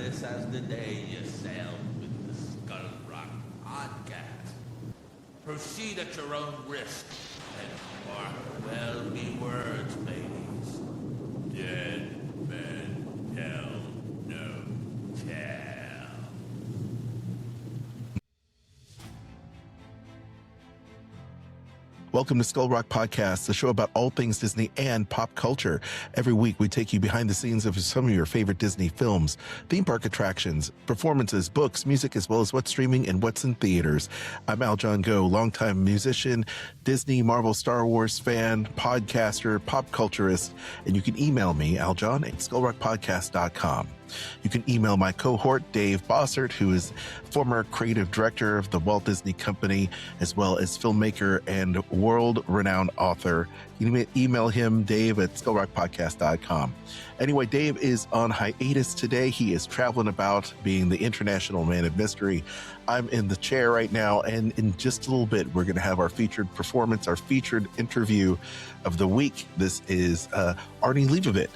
perilous as the day you sailed with the Skull Rock podcast. Proceed at your own risk and mark well me words, ladies. Dead men tell no tale. Welcome to Skull Rock Podcast, the show about all things Disney and pop culture. Every week, we take you behind the scenes of some of your favorite Disney films, theme park attractions, performances, books, music, as well as what's streaming and what's in theaters. I'm Aljon Go, longtime musician, Disney, Marvel, Star Wars fan, podcaster, pop culturist, and you can email me, Aljon, at skullrockpodcast.com. You can email my cohort, Dave Bossert, who is former creative director of the Walt Disney Company, as well as filmmaker and world-renowned author. You can email him, Dave, at skullrockpodcast.com. Anyway, Dave is on hiatus today. He is traveling about being the international man of mystery. I'm in the chair right now, and in just a little bit, we're going to have our featured performance, our featured interview of the week. This is Arnie Leibovit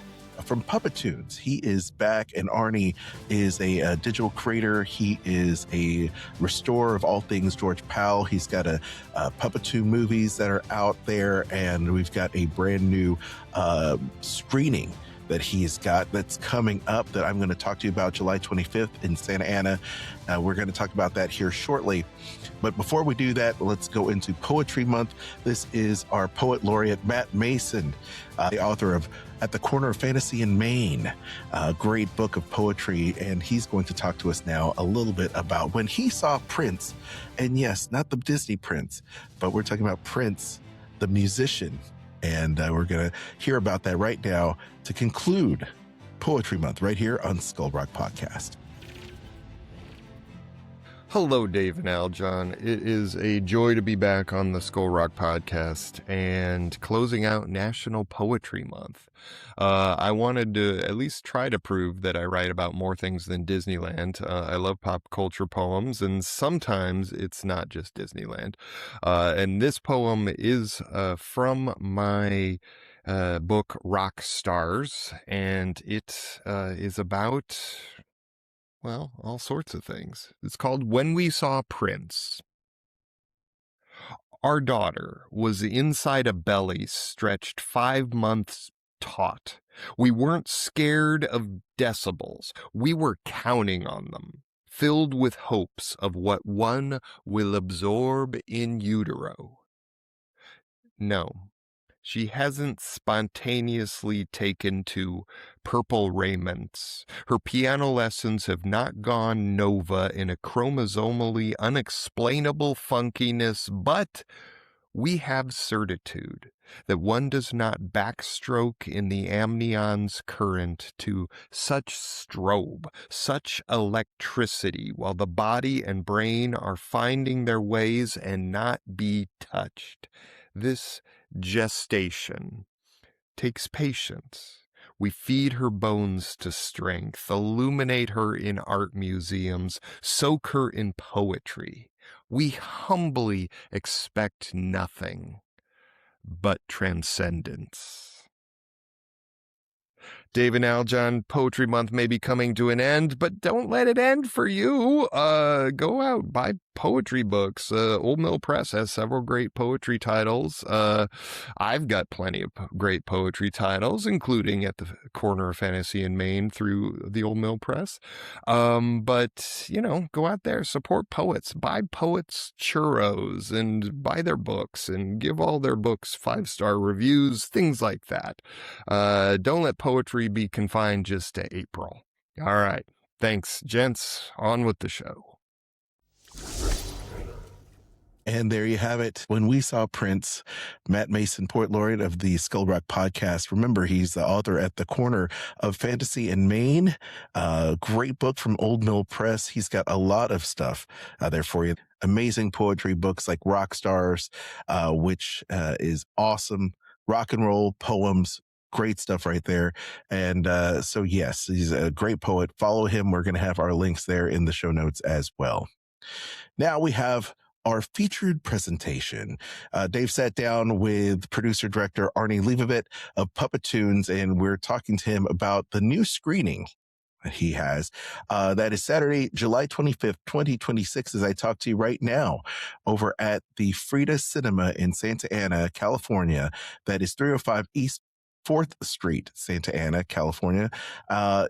from Puppetoons. He is back, and Arnie is a digital creator. He is a restorer of all things George Powell. He's got a Puppetoon movies that are out there, and we've got a brand new screening that he's got that's coming up that I'm going to talk to you about July 25th in Santa Ana. We're going to talk about that here shortly. But before we do that, let's go into Poetry Month. This is our poet laureate, Matt Mason, the author of At the Corner of Fantasy in Maine, a great book of poetry. And he's going to talk to us now a little bit about when he saw Prince. And yes, not the Disney Prince, but we're talking about Prince, the musician. And we're going to hear about that right now to conclude Poetry Month right here on Skull Rock Podcast. Hello, Dave and Aljon. It is a joy to be back on the Skull Rock Podcast and closing out National Poetry Month. I wanted to at least try to prove that I write about more things than Disneyland. I love pop culture poems, and sometimes it's not just Disneyland. And this poem is from my book Rock Stars, and it is about, well, all sorts of things. It's called When We Saw Prince. Our daughter was inside a belly stretched 5 months taut. We weren't scared of decibels. We were counting on them, filled with hopes of what one will absorb in utero. No. She hasn't spontaneously taken to purple raiments. Her piano lessons have not gone nova in a chromosomally unexplainable funkiness, but we have certitude that one does not backstroke in the amnion's current to such strobe, such electricity, while the body and brain are finding their ways and not be touched. This gestation takes patience. We feed her bones to strength, illuminate her in art museums, soak her in poetry. We humbly expect nothing but transcendence. Dave and Aljon, Poetry Month may be coming to an end, but don't let it end for you. Go out, buy poetry books. Old Mill Press has several great poetry titles. I've got plenty of great poetry titles, including At the Corner of Fantasy in Maine through the Old Mill Press. But, you know, go out there, support poets, buy poets churros and buy their books and give all their books 5-star reviews, things like that. Don't let poetry be confined just to April. All right. Thanks, gents. On with the show. And there you have it. When We Saw Prince, Matt Mason, poet laureate of the Skull Rock Podcast. Remember, he's the author At the Corner of Fantasy in Maine. Great book from Old Mill Press. He's got a lot of stuff there for you. Amazing poetry books like Rock Stars, which is awesome. Rock and roll poems. Great stuff right there. And so, yes, he's a great poet. Follow him. We're going to have our links there in the show notes as well. Now we have our featured presentation. Dave sat down with producer-director Arnie Leibovit of Puppetoons, and we're talking to him about the new screening. he has. That is Saturday, July 25th, 2026, as I talk to you right now over at the Frida Cinema in Santa Ana, California. That is 305 East 4th Street, Santa Ana, California.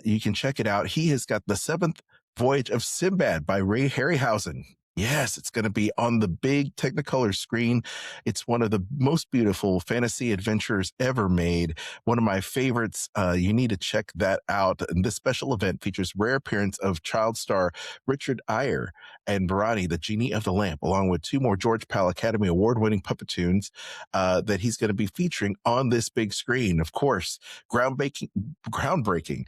You can check it out. He has got the seventh Voyage of Sinbad by Ray Harryhausen. Yes, it's going to be on the big Technicolor screen. It's one of the most beautiful fantasy adventures ever made. One of my favorites. You need to check that out. And this special event features rare appearance of child star Richard Eyre and Barani, the Genie of the Lamp, along with two more George Pal Academy Award-winning Puppetoons that he's going to be featuring on this big screen. Of course, groundbreaking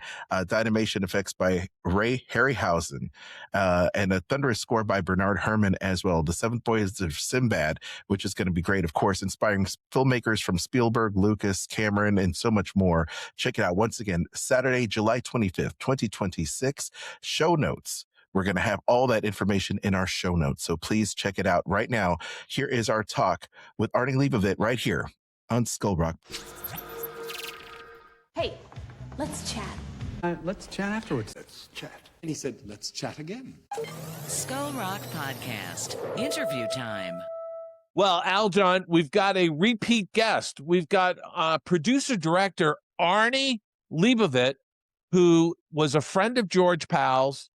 Dynamation effects by Ray Harryhausen and a thunderous score by Bernard Herrmann as well. The Seventh Voyage of Sinbad, which is going to be great, of course, inspiring filmmakers from Spielberg, Lucas, Cameron, and so much more. Check it out once again, Saturday, July 25th, 2026. Show notes. We're going to have all that information in our show notes, so please check it out right now. Here is our talk with Arnie Leibovit right here on Skull Rock. Hey, let's chat. Let's chat afterwards. Let's chat. And he said, let's chat again. Skull Rock Podcast, interview time. Well, Aljon, we've got a repeat guest. We've got producer-director Arnie Leibovit, who was a friend of George Pal's.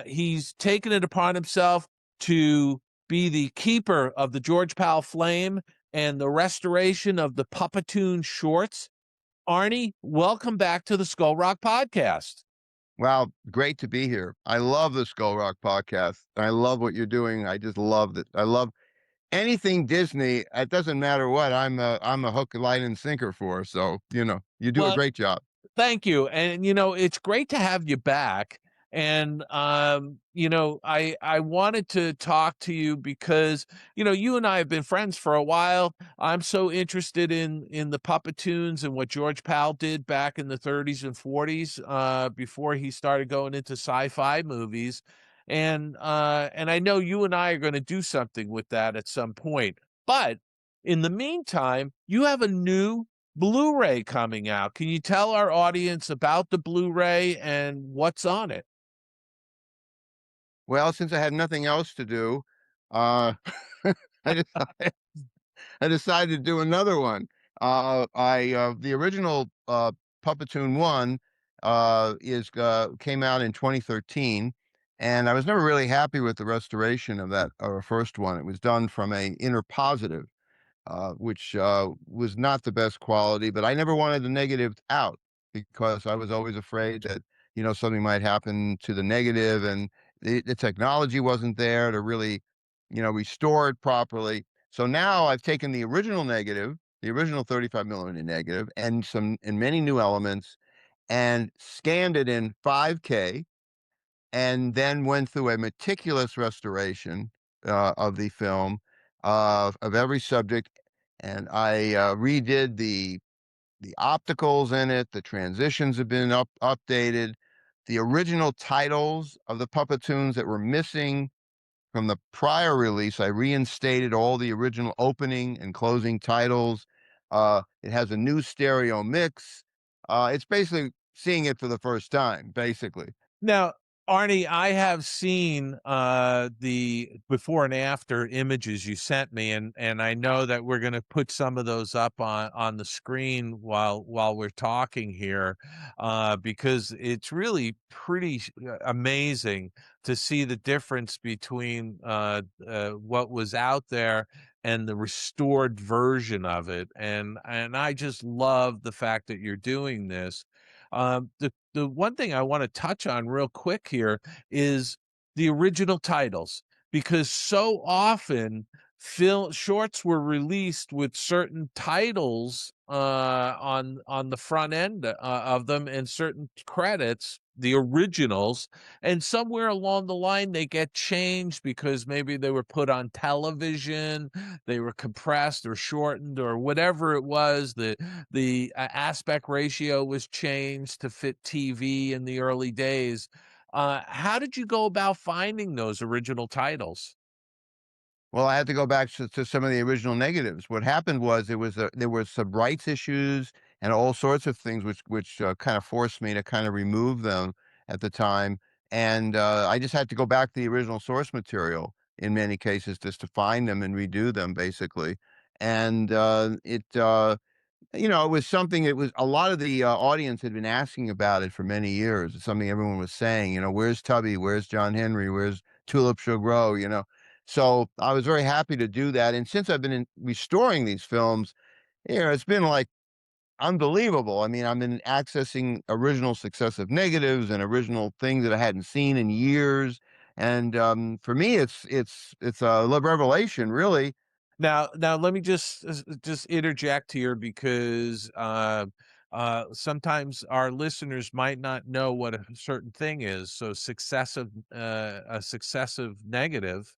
He's taken it upon himself to be the keeper of the George Pal flame and the restoration of the Puppetoon shorts. Arnie, welcome back to the Skull Rock Podcast. Wow, great to be here. I love the Skull Rock Podcast. I love what you're doing. I just love it. I love anything Disney. It doesn't matter what. I'm a hook, line, and sinker for. So, you do a great job. Thank you. And, it's great to have you back. And, I wanted to talk to you because, you and I have been friends for a while. I'm so interested in the Puppetoons and what George Pal did back in the 30s and 40s before he started going into sci-fi movies. And I know you and I are going to do something with that at some point. But in the meantime, you have a new Blu-ray coming out. Can you tell our audience about the Blu-ray and what's on it? Well, since I had nothing else to do, I decided to do another one. The original Puppetoon 1 came out in 2013, and I was never really happy with the restoration of that first one. It was done from a inner positive, which was not the best quality, but I never wanted the negative out because I was always afraid that something might happen to the negative, and the technology wasn't there to really, restore it properly. So now I've taken the original negative, the original 35 millimeter negative, and many new elements, and scanned it in 5K, and then went through a meticulous restoration of the film of every subject, and I redid the opticals in it. The transitions have been updated. The original titles of the Puppetoons that were missing from the prior release, I reinstated all the original opening and closing titles. It has a new stereo mix. It's basically seeing it for the first time, basically. Now, Arnie, I have seen the before and after images you sent me, and I know that we're going to put some of those up on the screen while we're talking here, because it's really pretty amazing to see the difference between what was out there and the restored version of it, and I just love the fact that you're doing this. The one thing I want to touch on real quick here is the original titles, because so often shorts were released with certain titles on the front end of them and certain credits, the originals, and somewhere along the line they get changed because maybe they were put on television, they were compressed or shortened or whatever it was. The aspect ratio was changed to fit TV in the early days. How did you go about finding those original titles? Well, I had to go back to some of the original negatives. What happened was there were some rights issues and all sorts of things which kind of forced me to kind of remove them at the time. And I just had to go back to the original source material in many cases just to find them and redo them, basically. And it was something. It was a lot of the audience had been asking about it for many years. It's something everyone was saying. Where's Tubby? Where's John Henry? Where's Tulip Shall Grow? So I was very happy to do that. And since I've been restoring these films, it's been like unbelievable. I mean, I've been accessing original successive negatives and original things that I hadn't seen in years. And for me, it's a revelation, really. Now, let me just interject here because sometimes our listeners might not know what a certain thing is. So, a successive negative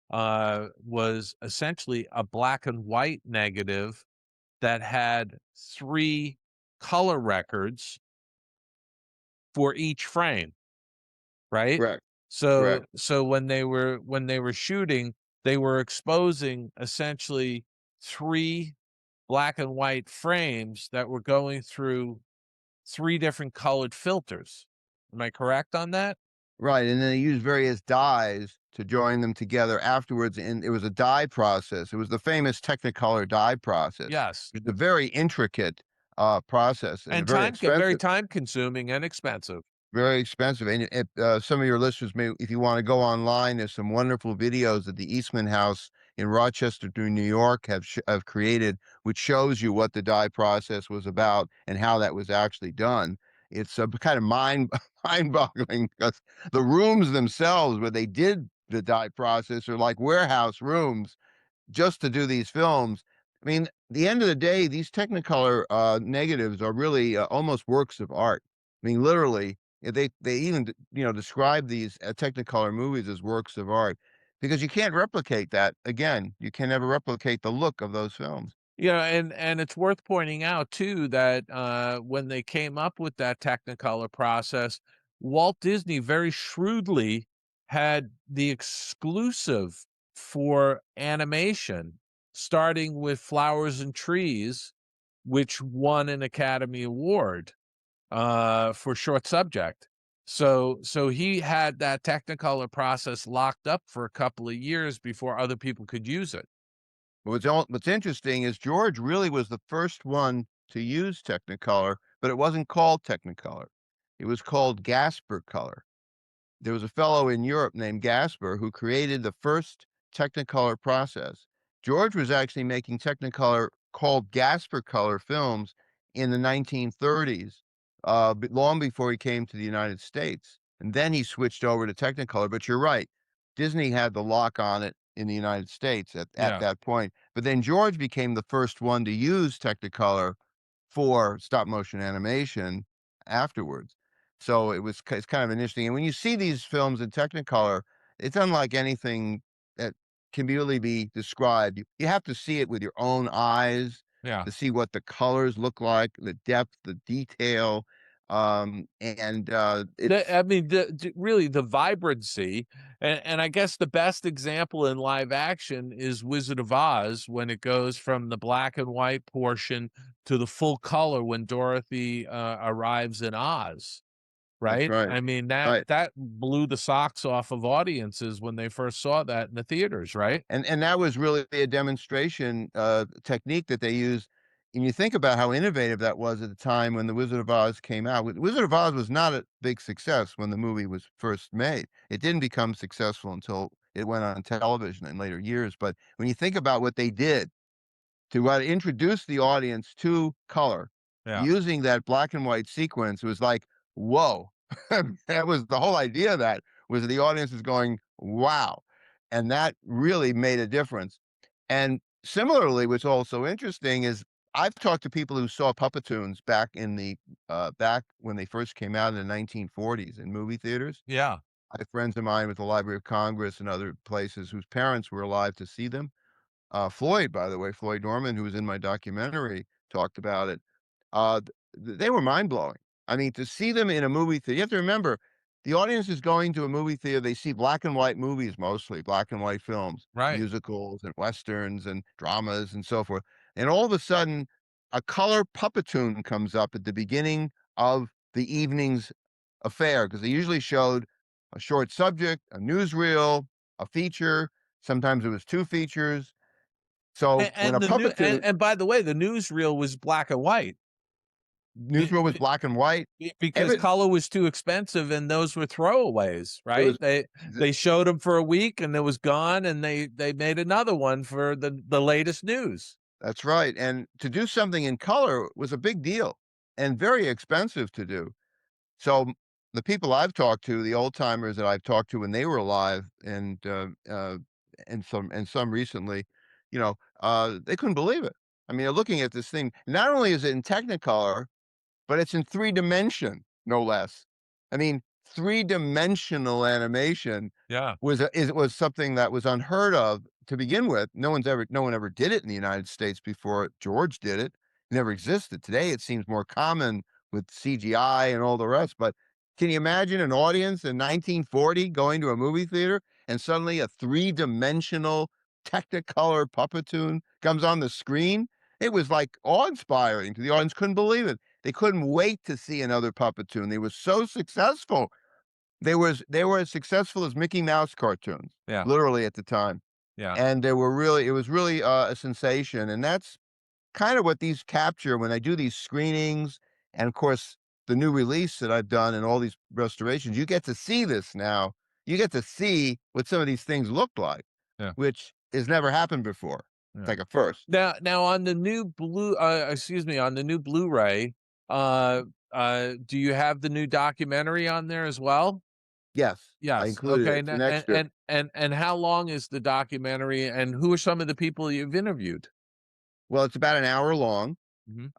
was essentially a black and white negative that had 3 color records for each frame, right? Correct. So Correct. when they were shooting, they were exposing essentially 3 black and white frames that were going through 3 different colored filters. Am I correct on that? Right, and then they used various dyes to join them together afterwards, and it was a dye process. It was the famous Technicolor dye process. Yes. It's a very intricate process and And very very expensive. time consuming and expensive. Very expensive. And some of your listeners may, if you want to go online, there's some wonderful videos that the Eastman House in Rochester, New York, have created, which shows you what the dye process was about and how that was actually done. It's kind of mind-boggling because the rooms themselves where they did the dye process are like warehouse rooms just to do these films. I mean, the end of the day, these Technicolor negatives are really almost works of art. I mean, literally, they even describe these Technicolor movies as works of art because you can't replicate that. Again, you can never replicate the look of those films. And it's worth pointing out too that when they came up with that Technicolor process, Walt Disney very shrewdly had the exclusive for animation, starting with Flowers and Trees, which won an Academy Award for short subject. So he had that Technicolor process locked up for a couple of years before other people could use it. What's interesting is George really was the first one to use Technicolor, but it wasn't called Technicolor. It was called Gasper Color. There was a fellow in Europe named Gasper who created the first Technicolor process. George was actually making Technicolor called Gasper Color films in the 1930s, long before he came to the United States. And then he switched over to Technicolor. But you're right, Disney had the lock on it in the United States at that point. But then George became the first one to use Technicolor for stop motion animation afterwards. So it's kind of interesting. And when you see these films in Technicolor, it's unlike anything that can really be described. You have to see it with your own eyes Yeah. to see what the colors look like, the depth, the detail. It's I mean, really the vibrancy, and I guess the best example in live action is Wizard of Oz when it goes from the black and white portion to the full color when Dorothy arrives in Oz. that's Right? right. I mean, Right. that blew the socks off of audiences when they first saw that in the theaters, right? And that was really a demonstration technique that they used. And you think about how innovative that was at the time when The Wizard of Oz came out. Wizard of Oz was not a big success when the movie was first made. It didn't become successful until it went on television in later years. But when you think about what they did to introduce the audience to color Yeah. using that black and white sequence, it was like, whoa. That was the whole idea of that, was the audience is going, wow. And that really made a difference. And similarly, what's also interesting is I've talked to people who saw Puppetoons back when they first came out in the 1940s in movie theaters. Yeah. I have friends of mine with the Library of Congress and other places whose parents were alive to see them. Floyd, by the way, Floyd Norman, who was in my documentary, talked about it. They were mind blowing. I mean, to see them in a movie theater, you have to remember the audience is going to a movie theater. They see black and white movies, mostly black and white films, Right. musicals and westerns and dramas and so forth. And all of a sudden, a color Puppetoon comes up at the beginning of the evening's affair because they usually showed a short subject, a newsreel, a feature. Sometimes it was 2 features. So when a Puppetoon And by the way, the newsreel was black and white newsreel was black and white, because every color was too expensive, and those were throwaways, it right? was They showed them for a week, and it was gone, and they made another one for the latest news. that's right. And to do something in color was a big deal and very expensive to do. So the people I've talked to, the old timers that I've talked to when they were alive, and some recently, they couldn't believe it. I mean, they're looking at this thing. Not only is it in Technicolor, but it's in 3 dimension, no less. I mean, 3 dimensional animation Yeah. was something that was unheard of to begin with. No one ever did it in the United States before George did it. It never existed. Today it seems more common with CGI and all the rest. But can you imagine an audience in 1940 going to a movie theater and suddenly a 3 dimensional Technicolor Puppetoon comes on the screen? It was like awe-inspiring. The audience couldn't believe it. They couldn't wait to see another Puppetoon. They were so successful. They were as successful as Mickey Mouse cartoons, Yeah. literally at the time. Yeah. And it was really a sensation. And that's kind of what these capture when I do these screenings. And of course, the new release that I've done and all these restorations, you get to see this now. You get to see what some of these things look like, Yeah. which has never happened before. It's Yeah. like a first. Now on the new on the new Blu-ray, do you have the new documentary on there as well? Yes, I Yes. included it. Okay. It's an extra. And how long is the documentary, and who are some of the people you've interviewed? Well, it's about an hour long. Mhm.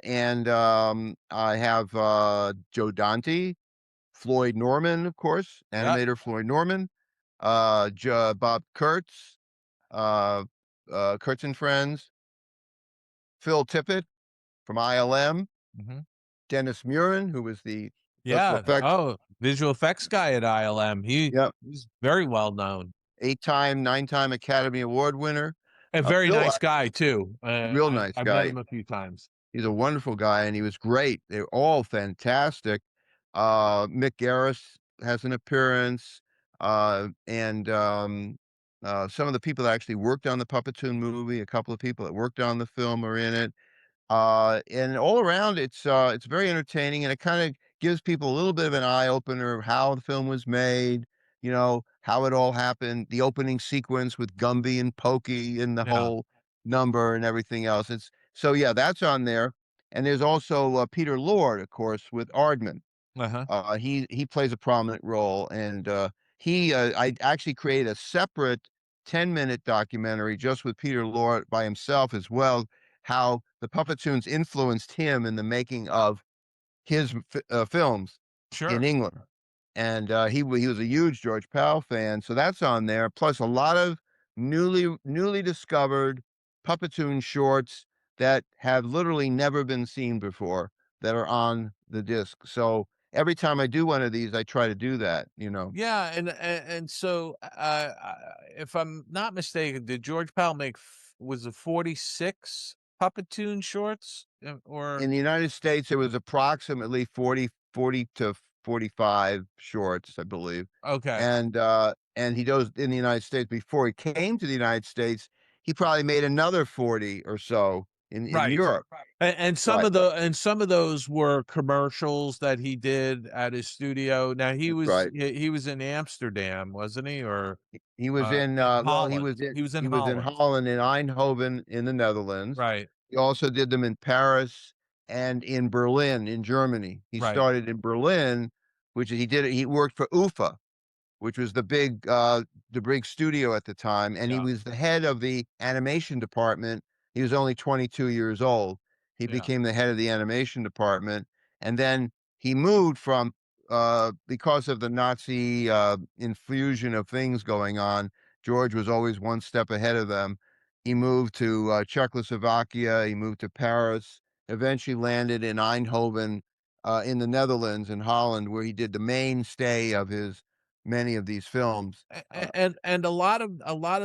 And I have Joe Dante, Floyd Norman, of course, Yeah. animator Floyd Norman, Bob Kurtz, uh, Kurtz and Friends, Phil Tippett from ILM, Mhm. Dennis Murin, who was the special Yeah. effects, Oh, visual effects guy at ILM. yep, He's very well known. 8-time, 9-time Academy Award winner. A very Phil, nice guy too. real nice I've met guy. him a few times. He's a wonderful guy, and he was great. They're all fantastic. Mick Garris has an appearance, and some of the people that actually worked on the Puppetoon movie, a couple of people that worked on the film are in it. And all around, it's very entertaining, and it kind of gives people a little bit of an eye opener of how the film was made. How it all happened, the opening sequence with Gumby and Pokey and the Yeah. whole number and everything else. It's so yeah, that's on there. And there's also Peter Lord, of course, with Aardman. Uh-huh. He plays a prominent role, and I actually created a separate 10-minute documentary just with Peter Lorre by himself as well, how the Puppetoons influenced him in the making of his films in Sure. England. And he was a huge George Powell fan, so that's on there. Plus a lot of newly discovered Puppetoon shorts that have literally never been seen before that are on the disc. So every time I do one of these, I try to do that. Yeah, and so if I'm not mistaken, did George Powell make was it 46 Puppetoon shorts, or In the United States, it was approximately 40 to 45 shorts, I believe. okay, And he does in the United States. Before he came to the United States, he probably made another 40 or so in right? Europe. And Right. some of those were commercials that he did at his studio. Now That's right. he was in Amsterdam, wasn't he, or He was in Holland? He was in he was in Holland, Holland, in Eindhoven in the Netherlands. right? He also did them in Paris and in Berlin in Germany. He Right. started in Berlin, which he worked for UFA, which was the big studio at the time, and he Yeah, was the head of the animation department. He was only 22 years old. He yeah, became the head of the animation department, and then he moved from because of the Nazi infusion of things going on. George was always one step ahead of them. He moved to Czechoslovakia. He moved to Paris. Eventually landed in Eindhoven, in the Netherlands, in Holland, where he did the mainstay of his many of these films. and a lot of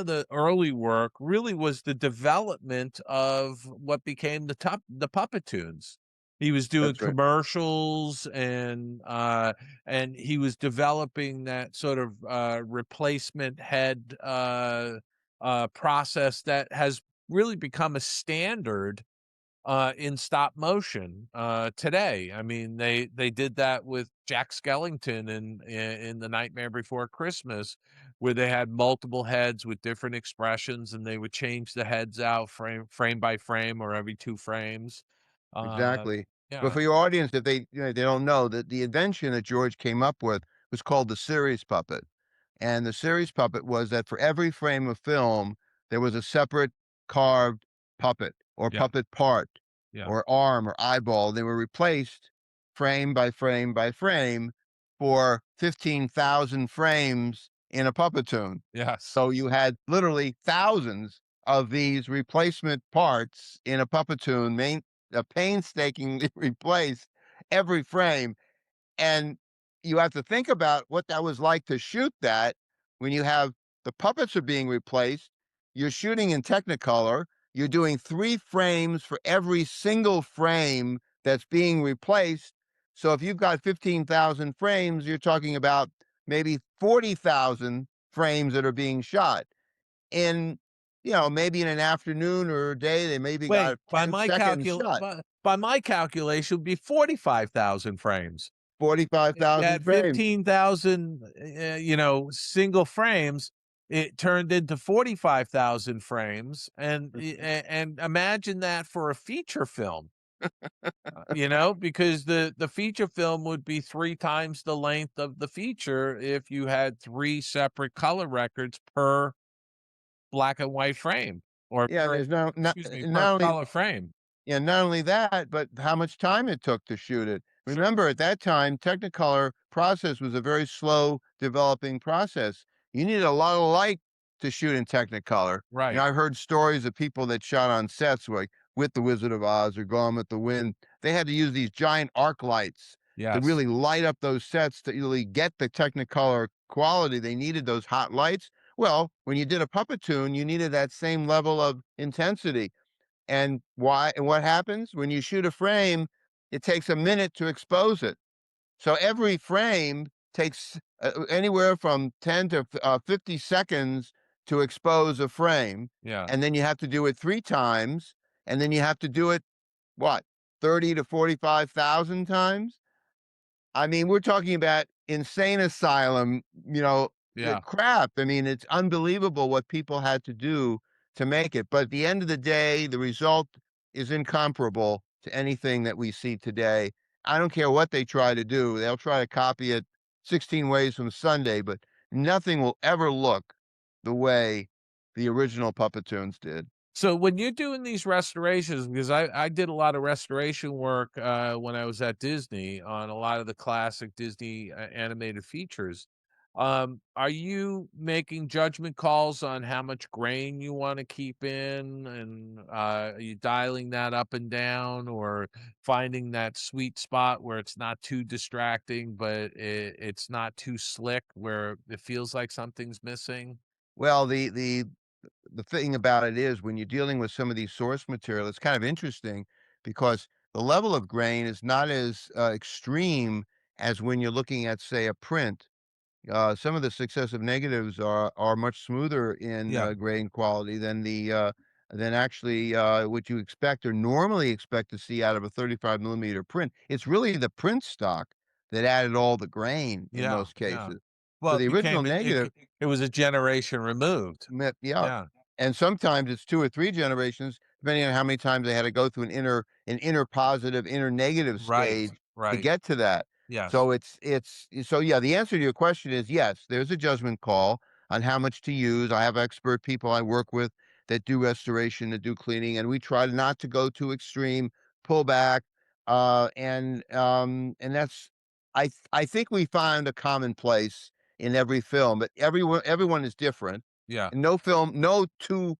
the early work really was the development of what became the Puppetoons. He was doing That's right. commercials, and he was developing that sort of replacement head process that has really become a standard in stop motion today. I mean, they did that with Jack Skellington in The Nightmare Before Christmas, where they had multiple heads with different expressions, and they would change the heads out frame by frame or every 2 frames. Uh, Exactly. But yeah, for your audience, if they don't know that the invention that George came up with was called the Sirius puppet. And the Sirius puppet was that for every frame of film, there was a separate carved puppet or yeah, puppet part yeah, or arm or eyeball. They were replaced frame by frame by frame for 15,000 frames in a Puppetoon. yes, So you had literally thousands of these replacement parts in a Puppetoon, painstakingly replaced every frame. And you have to think about what that was like to shoot that when you have the puppets are being replaced. You're shooting in Technicolor. You're doing 3 frames for every single frame that's being replaced. So if you've got 15,000 frames, you're talking about maybe 40,000 frames that are being shot. In, maybe in an afternoon or a day, they maybe got wait, a 10-second shot, by my calculation, it would be 45,000 frames. At 45,000 frames. 15,000, single frames, it turned into 45,000 frames, and imagine that for a feature film, because the feature film would be 3 times the length of the feature if you had 3 separate color records per black and white frame, or Yeah, per, there's no not excuse me, per not only color frame. yeah, not only that, but how much time it took to shoot it. Sure. Remember, at that time, Technicolor process was a very slow developing process. You needed a lot of light to shoot in Technicolor. Right. I've heard stories of people that shot on sets like with The Wizard of Oz or Gone with the Wind. They had to use these giant arc lights to Yes. really light up those sets to really get the Technicolor quality. They needed those hot lights. Well, when you did a Puppetoon, you needed that same level of intensity. And why? And what happens when you shoot a frame? It takes a minute to expose it. So every frame takes anywhere from 10 to 50 seconds to expose a frame. Yeah. And then you have to do it 3 times. And then you have to do it, what, 30 to 45,000 times? I mean, we're talking about insane asylum, Yeah. crap. I mean, it's unbelievable what people had to do to make it. But at the end of the day, the result is incomparable to anything that we see today. I don't care what they try to do. They'll try to copy it 16 ways from Sunday, but nothing will ever look the way the original Puppetoons did. So when you're doing these restorations, because I did a lot of restoration work when I was at Disney on a lot of the classic Disney animated features, are you making judgment calls on how much grain you want to keep in, and are you dialing that up and down, or finding that sweet spot where it's not too distracting, but it's not too slick, where it feels like something's missing? Well, the thing about it is when you're dealing with some of these source material, it's kind of interesting because the level of grain is not as extreme as when you're looking at, say, a print. Some of the successive negatives are much smoother in Yeah. grain quality than actually what you expect or normally expect to see out of a 35 millimeter print. It's really the print stock that added all the grain in Yeah. most Yeah. cases. Well, For it the original became negative, it was a generation removed. Yeah, Yeah. and sometimes it's 2 or 3 generations, depending on how many times they had to go through an inner positive, inner negative Right. stage to Right. get to that. Yes. So yeah, the answer to your question is yes, there's a judgment call on how much to use. I have expert people I work with that do restoration, that do cleaning, and we try not to go too extreme, pull back, and that's I think we find a common place in every film, but everyone is different. Yeah. And no 2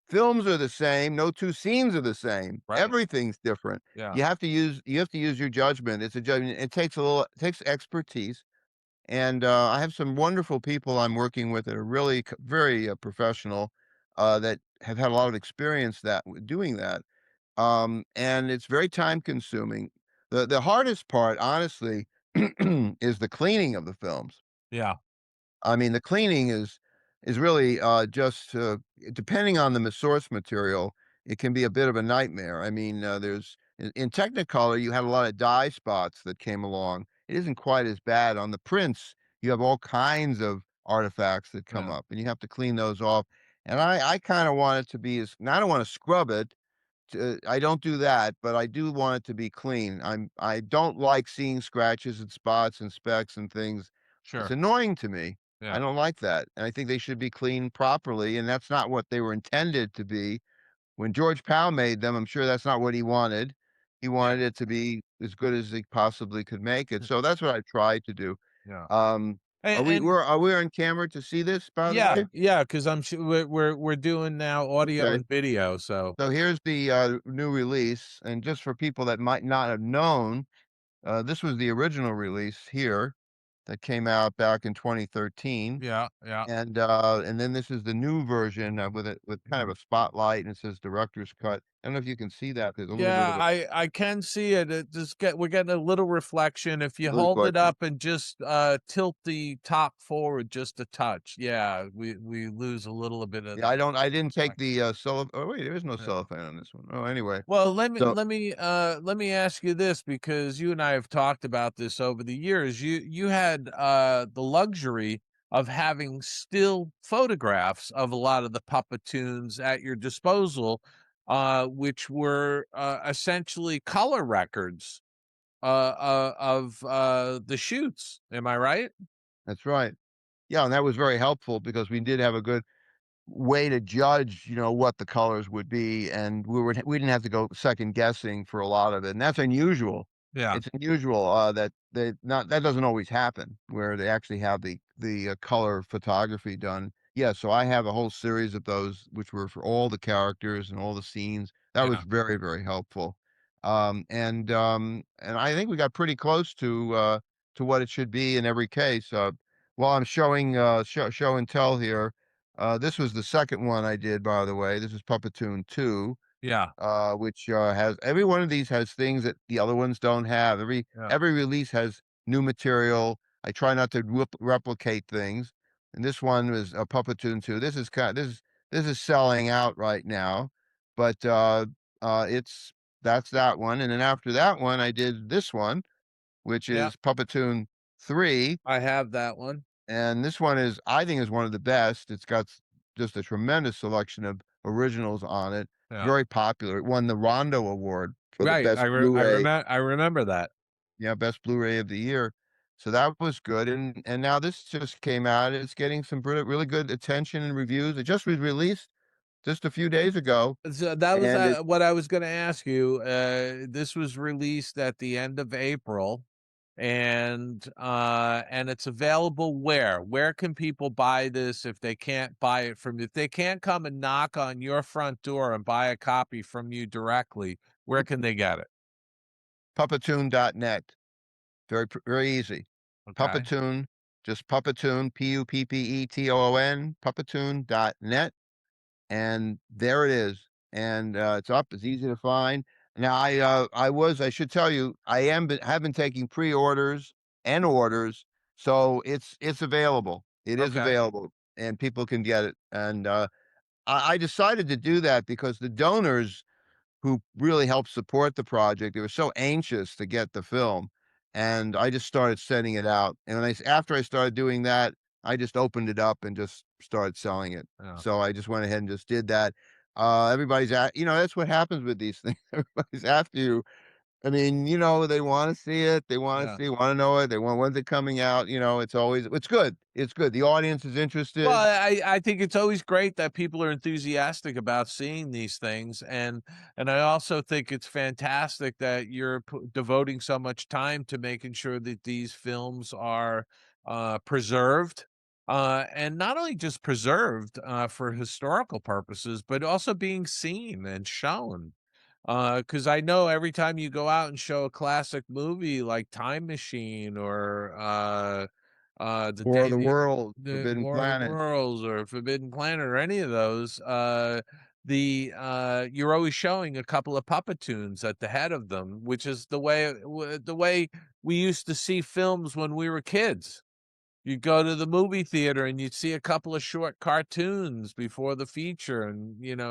films are the same, no 2 scenes are the same. Right. Everything's different. Yeah. You have to use your judgment. It's a judgment. It takes expertise. And I have some wonderful people I'm working with that are really very professional, that have had a lot of experience doing that. And it's very time consuming. The hardest part, honestly, is the cleaning of the films. Yeah. I mean, the cleaning is really just depending on the source material, it can be a bit of a nightmare. I mean, there's in Technicolor, you had a lot of dye spots that came along. It isn't quite as bad on the prints. You have all kinds of artifacts that come Yeah. up, and you have to clean those off. And I kind of want it to be as, now I don't want to scrub it. I don't do that, but I do want it to be clean. I don't like seeing scratches and spots and specks and things. It's Sure. annoying to me. I Yeah. don't like that. And I think they should be cleaned properly. And that's not what they were intended to be. When George Pal made them, I'm sure that's not what he wanted. He Yeah. wanted it to be as good as he possibly could make it. So that's what I tried to do. Yeah. Um, And are we on camera to see this, by the yeah, way? yeah, because I'm sure we're doing now audio Okay. and video. So So here's the new release. And just for people that might not have known, this was the original release here that came out back in 2013. yeah, yeah. And then this is the new version with it with kind of a spotlight, and it says director's cut. I don't know if you can see that. There's a little bit Yeah, of I can see it. It just we're getting a little reflection. If you looks hold like it up and just tilt the top forward just a touch, yeah, we lose a little bit of yeah, I didn't take reflection. the oh wait, there is no Yeah. cellophane on this one. Oh, anyway. Well, So let me ask you this, because you and I have talked about this over the years. You had the luxury of having still photographs of a lot of the Puppetoons at your disposal, which were essentially color records of the shoots. Am I right? that's right. Yeah, and that was very helpful because we did have a good way to judge, what the colors would be, and we didn't have to go second guessing for a lot of it, and that's unusual. Yeah, It's unusual that they not that doesn't always happen where they actually have the color photography done. Yeah, so I have a whole series of those, which were for all the characters and all the scenes. That was yeah, very, very helpful. And I think we got pretty close to what it should be in every case. While I'm showing show and tell here, this was the second one I did, by the way. This is Puppetoon 2, yeah, which has every one of these has things that the other ones don't have. yeah, Every release has new material. I try not to replicate things. And this one was a Puppetoon 2. This is selling out right now, but it's that's that one. And then after that one, I did this one, which yeah. is Puppetoon 3. I have that one. And this one is, I think, is one of the best. It's got just a tremendous selection of originals on it. It's Yeah, very popular. It won the Rondo Award for the right. best Blu-ray. I remember that. Yeah, best Blu-ray of the year. So that was good. And now this just came out. It's getting some really good attention and reviews. It just was released just a few days ago, So that was and it what I was going to ask you. This was released at the end of April, and it's available where? Where can people buy this if they can't buy it from you? If they can't come and knock on your front door and buy a copy from you directly, where can they get it? Puppetoon.net. Very easy. Okay. Puppetoon, just Puppetoon, Puppetoon, Puppetoon.net. And there it is. And it's up. It's easy to find. Now I should tell you, have been taking pre-orders and orders, so it's available. It is Okay. available, and people can get it. And I decided to do that because the donors who really helped support the project, they were so anxious to get the film, and I just started sending it out. And after I started doing that, I just opened it up and just started selling it. Yeah. So I just went ahead and just did that. Everybody's that's what happens with these things. Everybody's after you. I mean, they want to see it. They want to Yeah. see, want to know it. They want when's it coming out. It's good. It's good. The audience is Well, interested. I think it's always great that people are enthusiastic about seeing these things, and I also think it's fantastic that you're devoting so much time to making sure that these films are preserved, and not only just preserved for historical purposes, but also being seen and shown. Because I know every time you go out and show a classic movie like Time Machine or the War of day the World, the Forbidden War of the Planet. Worlds or Forbidden Planet or any of those, you're always showing a couple of Puppetoons at the head of them, which is the way we used to see films when we were kids. You go to the movie theater and you'd see a couple of short cartoons before the feature, and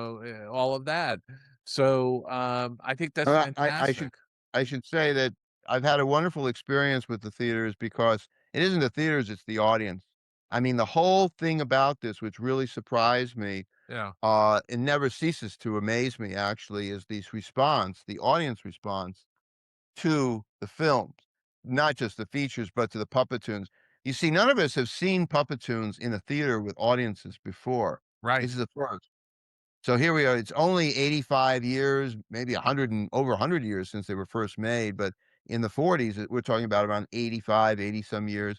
all of that. So I think that's fantastic. I should say that I've had a wonderful experience with the theaters because it isn't the theaters, it's the audience. I mean, the whole thing about this, which really surprised me, Yeah, it never ceases to amaze me actually, is the audience response to the films, not just the features, but to the Puppetoons. You see, none of us have seen Puppetoons in a theater with audiences before. right. This is the first. So here we are. It's only 85 years, maybe 100 and over 100 years since they were first made. But in the 40s, we're talking about around 85, 80 some years.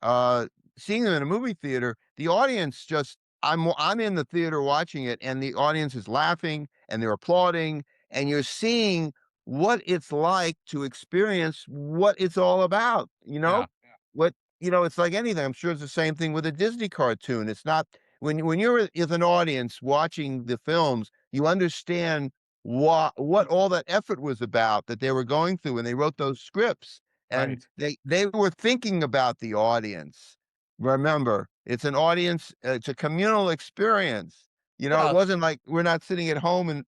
uh Seeing them in a movie theater, the audience just I'm in the theater watching it, and the audience is laughing and they're applauding, and you're seeing what it's like to experience what it's all about, Yeah, what it's like anything. I'm sure it's the same thing with a Disney cartoon. It's not when you're with an audience watching the films, you understand what all that effort was about that they were going through when they wrote those scripts, and right. they were thinking about the audience. Remember, it's an audience, it's a communal experience. It Well, wasn't like we're not sitting at home and,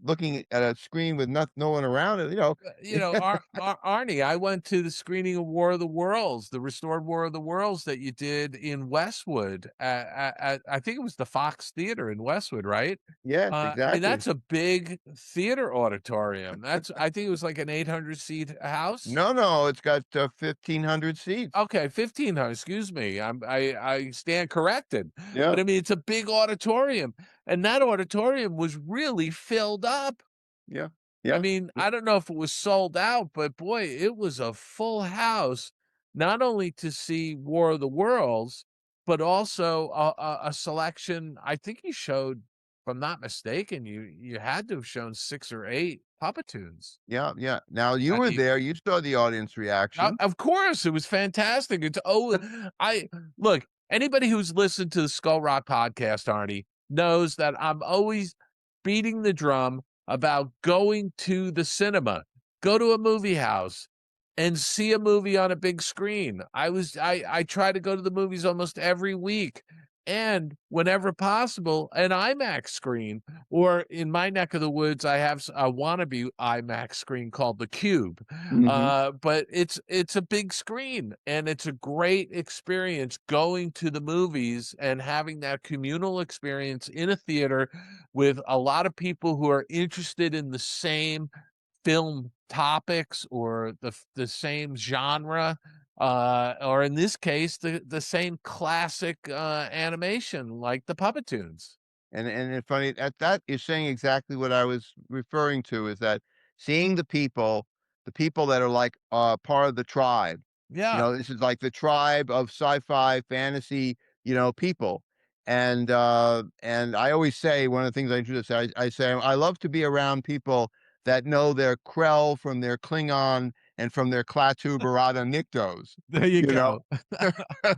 looking at a screen with no one around it. Arnie, I went to the screening of War of the Worlds, the restored War of the Worlds that you did in Westwood. I think it was the Fox Theater in Westwood, right? Yes, I mean, exactly. that's a big theater auditorium. I think it was like an 800 seat house. No, no, it's got 1,500 seats. Okay, 1,500. Excuse me. I stand corrected. Yeah, But I mean, it's a big auditorium, and that auditorium was really filled up. yeah, I yeah. mean, I don't know if it was sold out, but boy, it was a full house, not only to see War of the Worlds, but also a selection. I think you showed, if I'm not mistaken, you had to have shown 6 or 8 Puppetoons. Yeah, yeah. Now you Uh, were you- there. You saw the audience reaction. of course, it was fantastic. I look, anybody who's listened to the Skull Rock podcast, Arnie, knows that I'm always beating the drum about going to the cinema, go to a movie house and see a movie on a big screen. I try to go to the movies almost every week, and whenever possible, an IMAX screen, or in my neck of the woods, I have a wannabe IMAX screen called the Cube. Hmm. But it's a big screen, and it's a great experience going to the movies and having that communal experience in a theater with a lot of people who are interested in the same film topics or the same genre, or in this case, the same classic animation like the Puppetoons. And it's funny that is saying exactly what I was referring to, is that seeing the people that are like part of the tribe. Yeah, This is like the tribe of sci-fi fantasy, people. And I always say, one of the things I introduce, I say I love to be around people that know their Krell from their Klingon and from their Klaatu Barada Niktos. there you You know, go.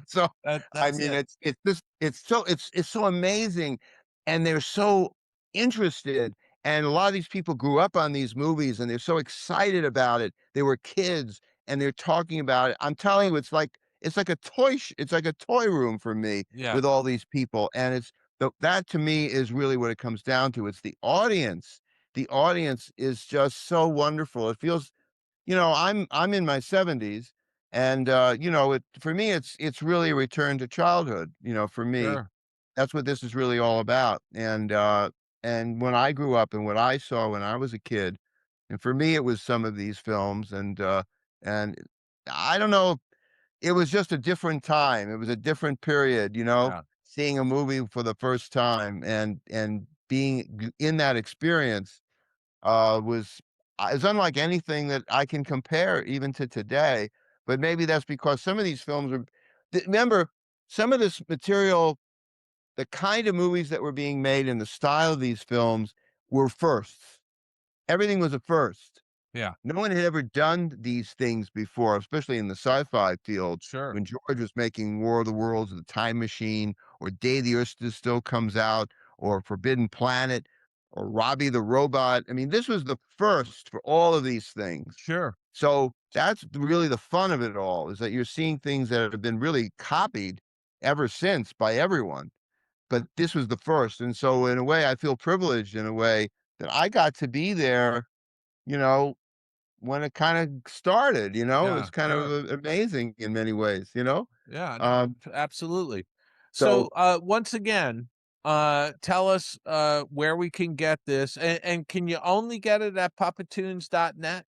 so I That's mean, it. it's so amazing, and they're so interested. And a lot of these people grew up on these movies, and they're so excited about it. They were kids, and they're talking about it. I'm telling you, it's like a it's like a toy room for me Yeah, with all these people, and that to me is really what it comes down to. It's the audience. The audience is just so wonderful. It feels, I'm in my 70s, and for me it's really a return to childhood. For me, sure. that's what this is really all about. And when I grew up and what I saw when I was a kid, and for me it was some of these films, and I don't know, it was just a different time. It was a different period, Yeah, seeing a movie for the first time and being in that experience was is unlike anything that I can compare even to today. But maybe that's because some of these films are. Remember, some of this material, the kind of movies that were being made and the style of these films were firsts. Everything was a first. yeah, No one had ever done these things before, especially in the sci-fi field. sure. When George was making War of the Worlds, or The Time Machine, or Day the Earth Still Comes Out, or Forbidden Planet or Robbie the Robot. I mean, this was the first for all of these things. Sure. So that's really the fun of it all, is that you're seeing things that have been really copied ever since by everyone. But this was the first. And so in a way, I feel privileged in a way that I got to be there, you know, when it kind of started, Yeah, it's kind sure. of amazing in many ways, Yeah, no, Um, absolutely. so So, once again, tell us where we can get this, and can you only get it at puppetoons.net?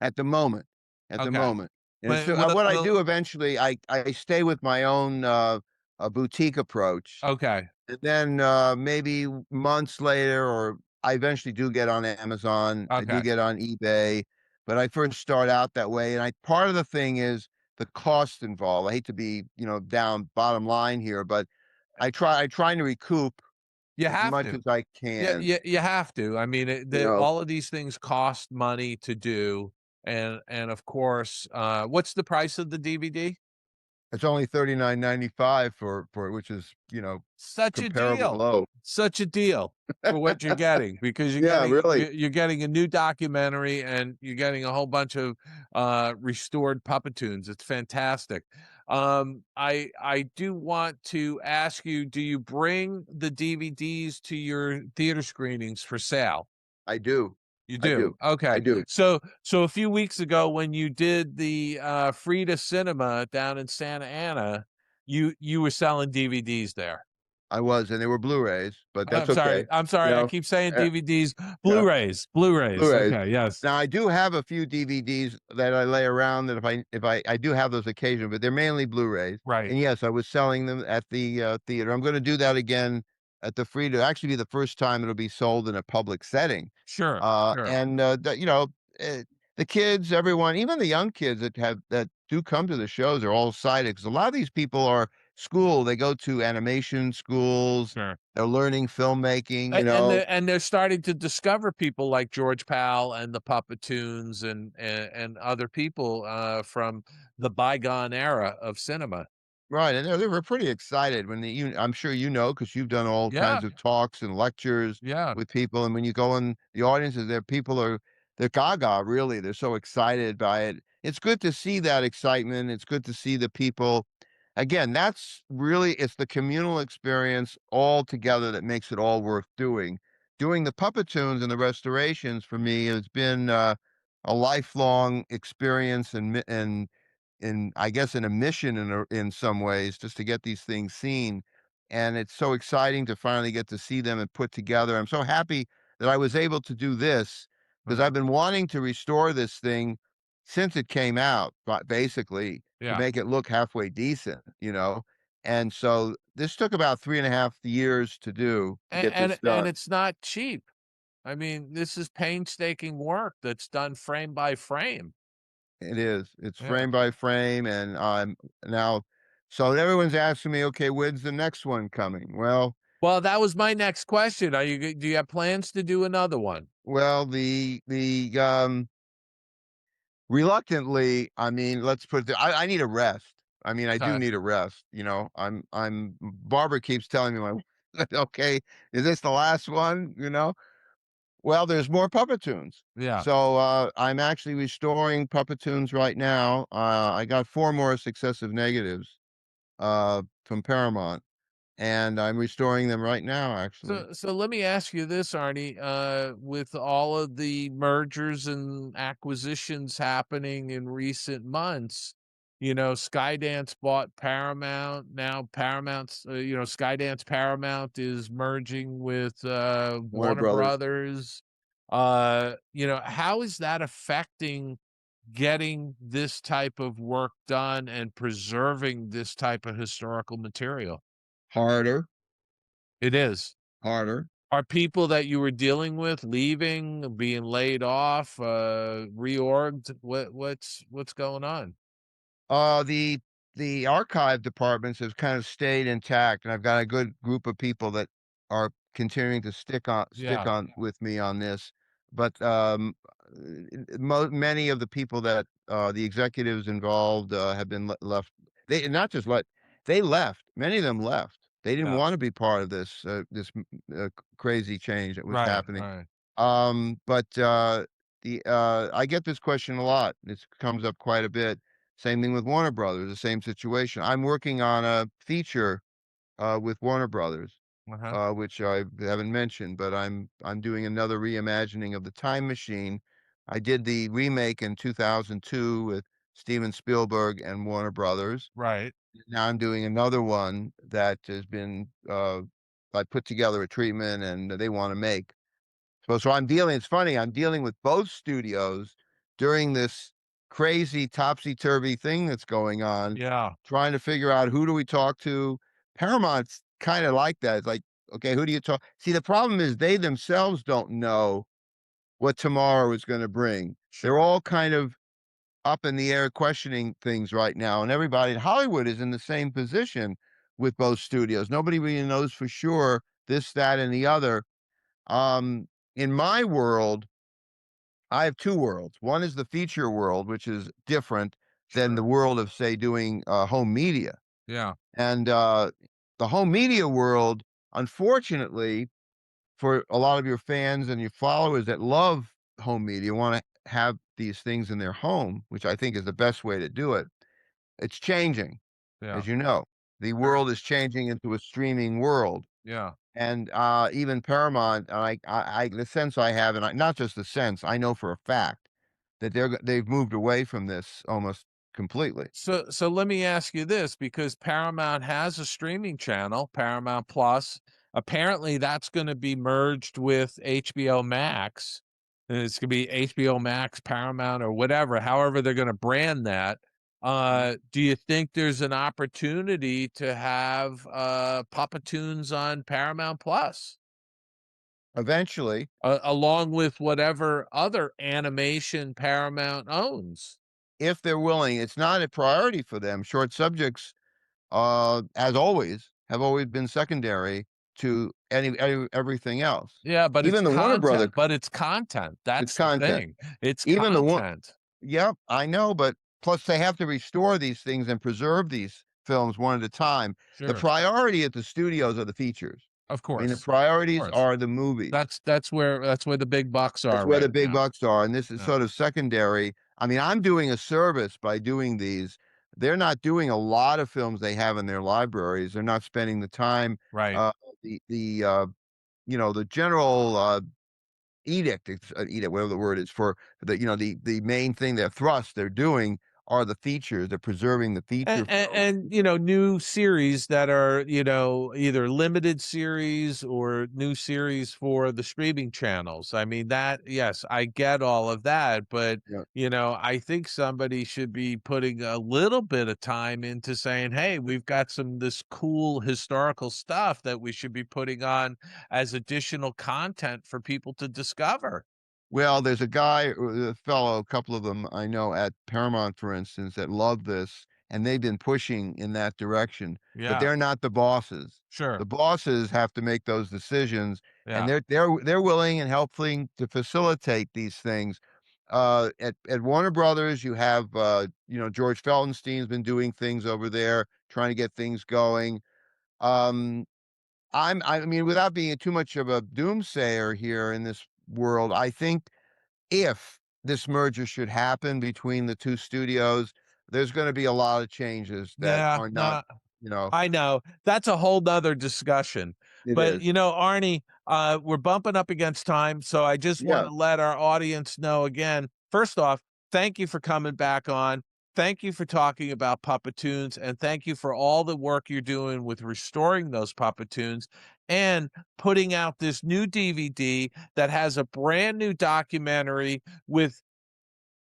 at the moment, Okay. and it's When still, what I do eventually, I stay with my own boutique approach. okay. And then maybe months later, or I eventually do get on Amazon, I do Okay. get on eBay, but I first start out that way. And part of the thing is the cost involved. I hate to be, down bottom line here, but I try to recoup You as have much to. as I Yeah, can. you have to. I mean, You know, all of these things cost money to do, and of course, what's the price of the DVD? it's only $39.95 for which is, Such a comparably deal. low. Such a deal for what you're getting, because Yeah, really. you're getting a new documentary, and you're getting a whole bunch of restored Puppetoons. It's fantastic. I do want to ask you, do you bring the DVDs to your theater screenings for sale? I do. You I do? do. I Okay. do. So a few weeks ago when you did the Frida Cinema down in Santa Ana, you were selling DVDs there. I was, and they were Blu-rays, but that's okay. I'm You sorry, I know, keep saying uh, DVDs. yeah. Blu-rays, Blu-rays. okay, yes. Now I do have a few DVDs that I lay around that if I do have those occasionally, but they're mainly Blu-rays. Right. And yes, I was selling them at the theater. I'm going to do that again at the Frida. Actually, be the first time it'll be sold in a public setting. Sure, sure. And uh, the kids, everyone, even the young kids that do come to the shows are all excited, because a lot of these people are school. They go to animation schools. Sure. They're learning filmmaking. And they're starting to discover people like George Powell and the Puppetoons and other people from the bygone era of cinema. Right, and they were pretty excited when I'm sure because you've done all Yeah, kinds of talks and lectures yeah. with people, and when you go in the audiences, they're gaga, really. They're so excited by it. It's good to see that excitement. It's good to see the people. Again, it's the communal experience all together that makes it all worth doing. Doing the Puppetoons and the restorations for me has been a lifelong experience, and I guess in a mission in some ways, just to get these things seen. And it's so exciting to finally get to see them and put together. I'm so happy that I was able to do this, because Right. I've been wanting to restore this thing since it came out, but basically to Yeah. make it look halfway decent. And so this took about 3.5 years to do to And get this and done. it's not cheap. I mean, this is painstaking work that's done frame by frame. It is. It's Yeah. frame by frame, and I'm now. So everyone's asking me, okay, when's the next one coming? Well, that was my next question. Do you have plans to do another one? The reluctantly, I mean, let's put it, I need a rest. I mean, I do Okay. need a rest. Barbara keeps telling me, okay, is this the last one? Well, there's more Puppetoons. Yeah. So I'm actually restoring Puppetoons right now. I got 4 more successive negatives from Paramount, and I'm restoring them right now, actually. So let me ask you this, Arnie. With all of the mergers and acquisitions happening in recent months, Skydance bought Paramount. Now Skydance Paramount is merging with Warner Warner Brothers. Brothers. How is that affecting getting this type of work done and preserving this type of historical material? Harder, It is. harder. Are people that you were dealing with leaving, being laid off, reorged? What's going on? The archive departments have kind of stayed intact, and I've got a good group of people that are continuing to stick Yeah. on with me on this. But many of the people that the executives involved have been left. They not just let they left. Many of them left. They didn't Yeah. want to be part of this crazy change that was Right. happening. Right. But I get this question a lot. This comes up quite a bit. Same thing with Warner Brothers, the same situation. I'm working on a feature with Warner Brothers, Uh-huh. which I haven't mentioned, but I'm doing another reimagining of the Time Machine. I did the remake in 2002 with Steven Spielberg and Warner Brothers. Right. Now I'm doing another one that has been I put together a treatment and they want to make. So I'm dealing. It's funny. I'm dealing with both studios during this crazy topsy-turvy thing that's going on, Yeah. trying to figure out who do we talk to. Paramount's kind of like that. It's like, okay, who do you talk? See, the problem is they themselves don't know what tomorrow is going to bring. They're all kind of up in the air questioning things right now. And everybody in Hollywood is in the same position with both studios. Nobody really knows for sure this, that, and the other. Um, in my world, I have two worlds. One is the feature world, which is different than the world of, say, doing home media. Yeah. And the home media world, unfortunately, for a lot of your fans and your followers that love home media, want to have these things in their home, which I think is the best way to do it. It's changing, Yeah. as you know. The world is changing into a streaming world. Yeah. And even Paramount, the sense I have, and not just the sense, I know for a fact that they've moved away from this almost completely. So let me ask you this, because Paramount has a streaming channel, Paramount Plus. Apparently that's going to be merged with HBO Max. And it's going to be HBO Max, Paramount, or whatever, however they're going to brand that. Do you think there's an opportunity to have Puppetoons on Paramount Plus, Eventually, along with whatever other animation Paramount owns? if they're willing, it's not a priority for them. Short subjects, as always, have always been secondary to everything else. Yeah, but it's Even the Warner Brother, content. But it's content. it's That's the content. thing. It's Even the one, content. yep, I know, but plus they have to restore these things and preserve these films one at a time. The Sure. priority at the studios are the features. Of I mean, the course. Of priorities course. are the movies. That's where the big bucks That's are where the right big now. bucks are, and this is Yeah. sort of secondary. I mean, I'm doing a service by doing these. They're not doing a lot of films they have in their libraries. They're not spending the time. Right. The the general edict, edict, whatever the word is for the main thing, their thrust they're doing are the features. They're preserving the feature films. And new series that are, either limited series or new series for the streaming channels. I mean, that, yes, I get all of that, but Yeah. I think somebody should be putting a little bit of time into saying, hey, we've got this cool historical stuff that we should be putting on as additional content for people to discover. Well, there's a fellow, a couple of them I know at Paramount, for instance, that love this, and they've been pushing in that direction. But Yeah, they're not the bosses. sure. The bosses have to make those decisions, and Yeah. they're willing and helping to facilitate these things. At Warner Brothers, you have George Felsenstein's been doing things over there, trying to get things going. Um, I mean, without being too much of a doomsayer here in this world, I think if this merger should happen between the two studios, there's going to be a lot of changes that Yeah, are not, no, you know, I know. That's a whole nother discussion. it But, is. Arnie, we're bumping up against time, so I just want Yeah. to let our audience know again. First off, thank you for coming back on. Thank you for talking about Puppetoons, and thank you for all the work you're doing with restoring those Puppetoons and putting out this new DVD that has a brand new documentary with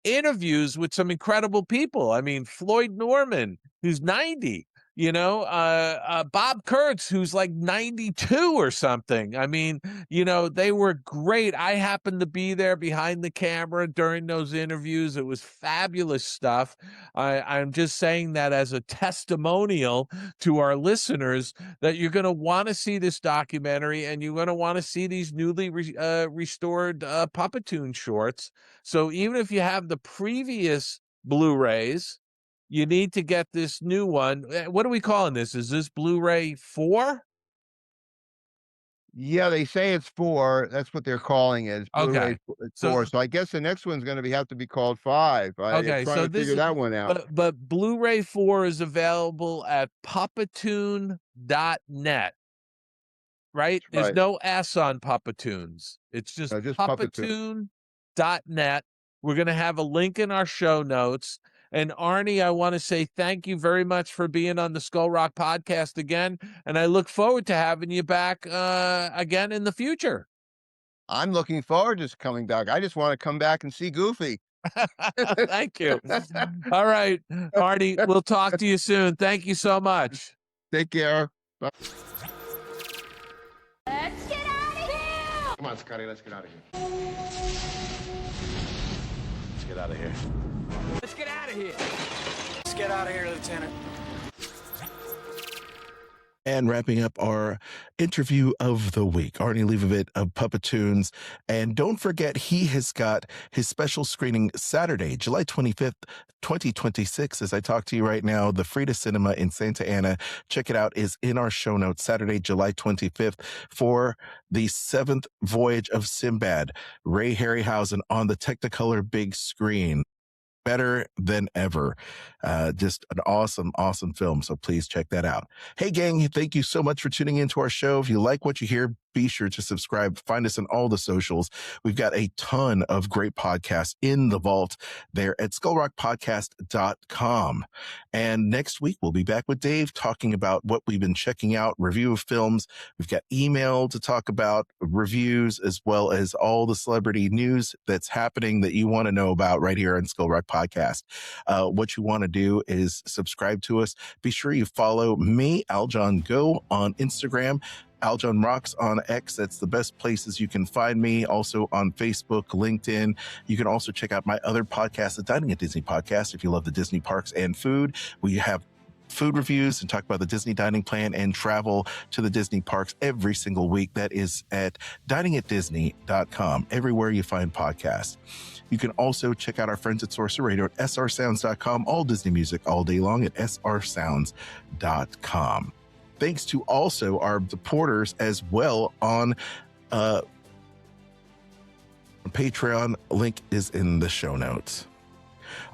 interviews with some incredible people. I mean, Floyd Norman, who's 90, Bob Kurtz, who's like 92 or something. I mean, they were great. I happened to be there behind the camera during those interviews. It was fabulous stuff. I'm just saying that as a testimonial to our listeners that you're going to want to see this documentary and you're going to want to see these newly restored Puppetoon shorts. So even if you have the previous Blu-rays, you need to get this new one. What are we calling this? Is this Blu-ray 4? Yeah, they say it's 4. That's what they're calling it. It's Blu-ray Okay. 4. So I guess the next one's going to have to be called 5. I'm Okay, trying so to this figure is, that one out. but Blu-ray 4 is available at puppetoon.net, right? That's There's right. no S on Puppetoons. It's just No, just Puppetoon. puppetoon.net. We're going to have a link in our show notes. And Arnie, I want to say thank you very much for being on the Skull Rock podcast again. And I look forward to having you back again in the future. I'm looking forward to coming back. I just want to come back and see Goofy. Thank you. All right, Arnie, we'll talk to you soon. Thank you so much. Take care. Bye. Let's get out of here! Come on, Scotty, let's get out of here. Let's get out of here. Let's get out of here. Let's get out of here, Lieutenant. And wrapping up our interview of the week, Arnie Leibovit of Puppetoons. And don't forget, he has got his special screening Saturday, July 25th, 2026. As I talk to you right now, the Frida Cinema in Santa Ana, check it out, is in our show notes, Saturday, July 25th, for the 7th Voyage of Sinbad, Ray Harryhausen on the Technicolor big screen. Better than ever. Just an awesome, awesome film. So please check that out. Hey, gang, thank you so much for tuning into our show. If you like what you hear, be sure to subscribe. Find us on all the socials. We've got a ton of great podcasts in the vault there at skullrockpodcast.com. And next week, we'll be back with Dave talking about what we've been checking out, review of films. We've got email to talk about, reviews, as well as all the celebrity news that's happening that you want to know about right here on Skull Rock Podcast. What you want to do is subscribe to us. Be sure you follow me, Aljon Go, on Instagram. Aljon Rocks on X. That's the best places you can find me. Also on Facebook, LinkedIn. You can also check out my other podcast, the Dining at Disney podcast. If you love the Disney parks and food, we have food reviews and talk about the Disney dining plan and travel to the Disney parks every single week. That is at diningatdisney.com, everywhere you find podcasts. You can also check out our friends at Sorcerer Radio at srsounds.com, all Disney music all day long at srsounds.com. Thanks to also our supporters as well on Patreon. Link is in the show notes.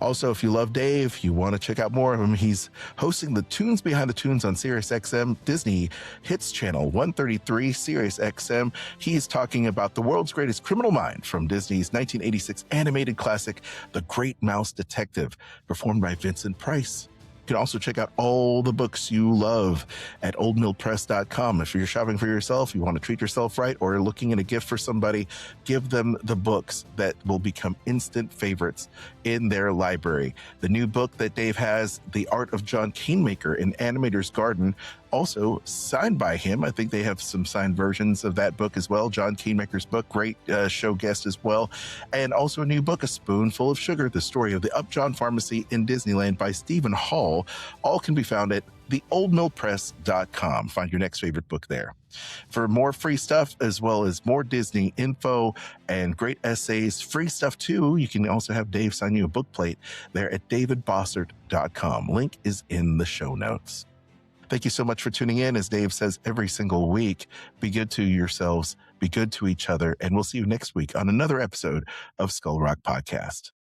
Also, if you love Dave, you want to check out more of him, he's hosting the Toons Behind the Toons on Sirius XM, Disney Hits Channel 133, Sirius XM. He's talking about the world's greatest criminal mind from Disney's 1986 animated classic, The Great Mouse Detective, performed by Vincent Price. You can also check out all the books you love at oldmillpress.com. If you're shopping for yourself, you want to treat yourself right, or are looking at a gift for somebody, give them the books that will become instant favorites in their library. The new book that Dave has, The Art of John Canemaker in Animator's Garden, also signed by him. I think they have some signed versions of that book as well. John Canemaker's book, great show guest as well. And also a new book, A Spoonful of Sugar, the story of the Upjohn Pharmacy in Disneyland by Stephen Hall. All can be found at theoldmillpress.com. Find your next favorite book there. For more free stuff, as well as more Disney info and great essays, free stuff too, you can also have Dave sign you a book plate there at davidbossert.com. Link is in the show notes. Thank you so much for tuning in. As Dave says every single week, be good to yourselves, be good to each other, and we'll see you next week on another episode of Skull Rock Podcast.